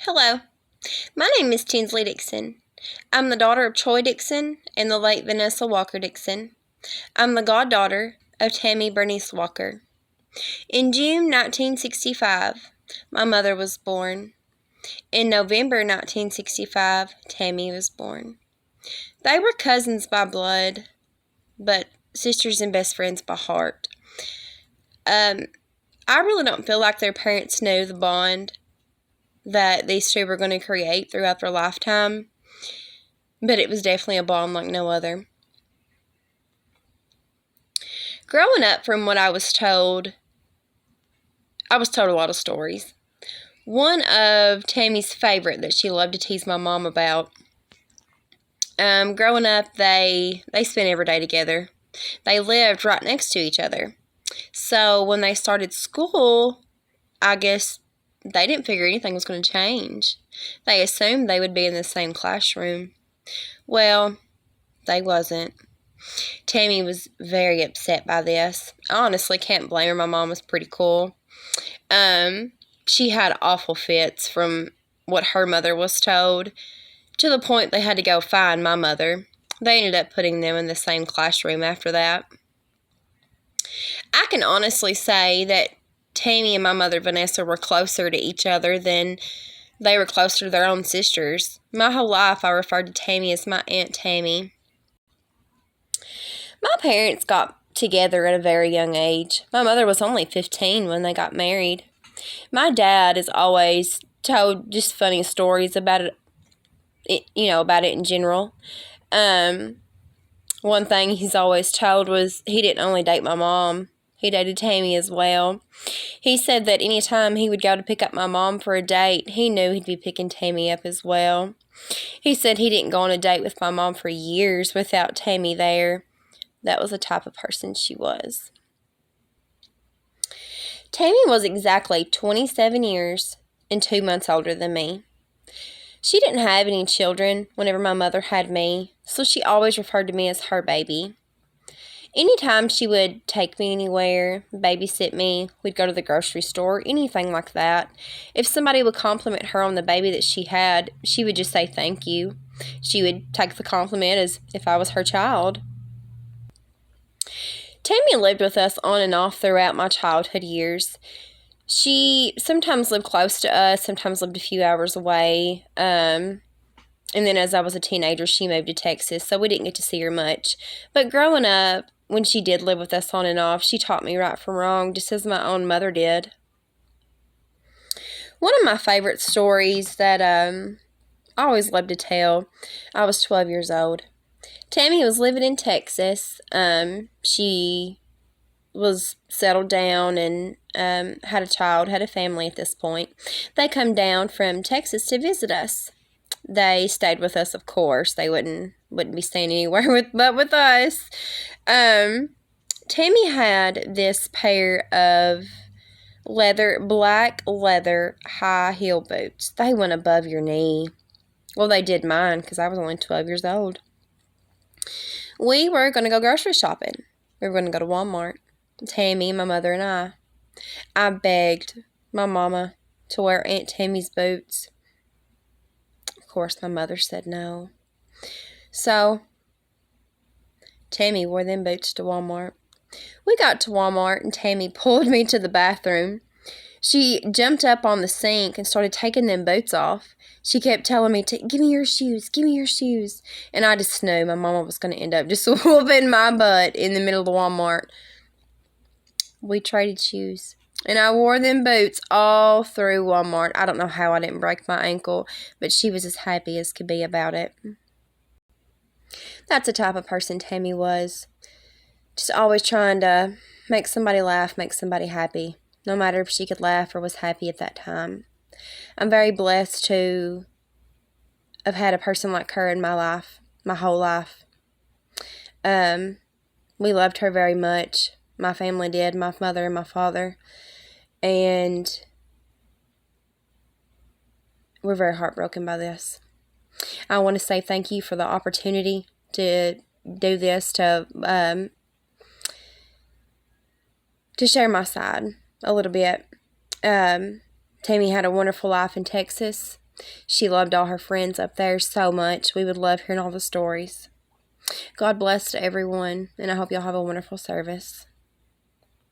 Hello, my name is Tinsley Dixon. I'm the daughter of Troy Dixon and the late Vanessa Walker Dixon. I'm the goddaughter of Tamy Bernice Walker. In June 1965, my mother was born. In November 1965, Tamy was born. They were cousins by blood, but sisters and best friends by heart. I really don't feel like their parents knew the bond that these two were going to create throughout their lifetime, but it was definitely a bond like no other. Growing up, from what I was told a lot of stories. One of Tammy's favorite that she loved to tease my mom about. Growing up, they spent every day together. They lived right next to each other. So when they started school, I guess they didn't figure anything was going to change. They assumed they would be in the same classroom. Well, they wasn't. Tammy was very upset by this. I honestly can't blame her. My mom was pretty cool. She had awful fits from what her mother was told, to the point they had to go find my mother. They ended up putting them in the same classroom after that. I can honestly say that Tamy and my mother Vanessa were closer to each other than they were closer to their own sisters. My whole life I referred to Tamy as my Aunt Tamy. My parents got together at a very young age. My mother was only 15 when they got married. My dad has always told just funny stories about it in general. One thing he's always told was he didn't only date my mom, he dated Tamy as well. He said that anytime he would go to pick up my mom for a date, he knew he'd be picking Tamy up as well. He said he didn't go on a date with my mom for years without Tamy there. That was the type of person she was. Tamy was exactly 27 years and 2 months older than me. She didn't have any children whenever my mother had me, so she always referred to me as her baby. Anytime she would take me anywhere, babysit me, we'd go to the grocery store, anything like that. If somebody would compliment her on the baby that she had, she would just say thank you. She would take the compliment as if I was her child. Tamy lived with us on and off throughout my childhood years. She sometimes lived close to us, sometimes lived a few hours away. And then as I was a teenager, she moved to Texas, so we didn't get to see her much. But growing up, when she did live with us on and off, she taught me right from wrong, just as my own mother did. One of my favorite stories that I always loved to tell, I was 12 years old. Tamy was living in Texas. She was settled down and had a child, had a family at this point. They come down from Texas to visit us. They stayed with us, of course. They wouldn't be staying anywhere but with us. Tammy had this pair of black leather high heel boots. They went above your knee. Well, they did mine because I was only 12 years old. We were going to go grocery shopping. We were going to go to Walmart. Tammy, my mother, and I. I begged my mama to wear Aunt Tammy's boots. Of course, my mother said no. So, Tammy wore them boots to Walmart. We got to Walmart and Tammy pulled me to the bathroom. She jumped up on the sink and started taking them boots off. She kept telling me, give me your shoes, give me your shoes. And I just knew my mama was going to end up just whooping my butt in the middle of the Walmart. We traded shoes. And I wore them boots all through Walmart. I don't know how I didn't break my ankle, but she was as happy as could be about it. That's the type of person Tammy was. Just always trying to make somebody laugh, make somebody happy, no matter if she could laugh or was happy at that time. I'm very blessed to have had a person like her in my life, my whole life. We loved her very much. My family did, my mother and my father. And we're very heartbroken by this. I want to say thank you for the opportunity to do this, to share my side a little bit. Tammy had a wonderful life in Texas. She loved all her friends up there so much. We would love hearing all the stories. God bless to everyone, and I hope y'all have a wonderful service.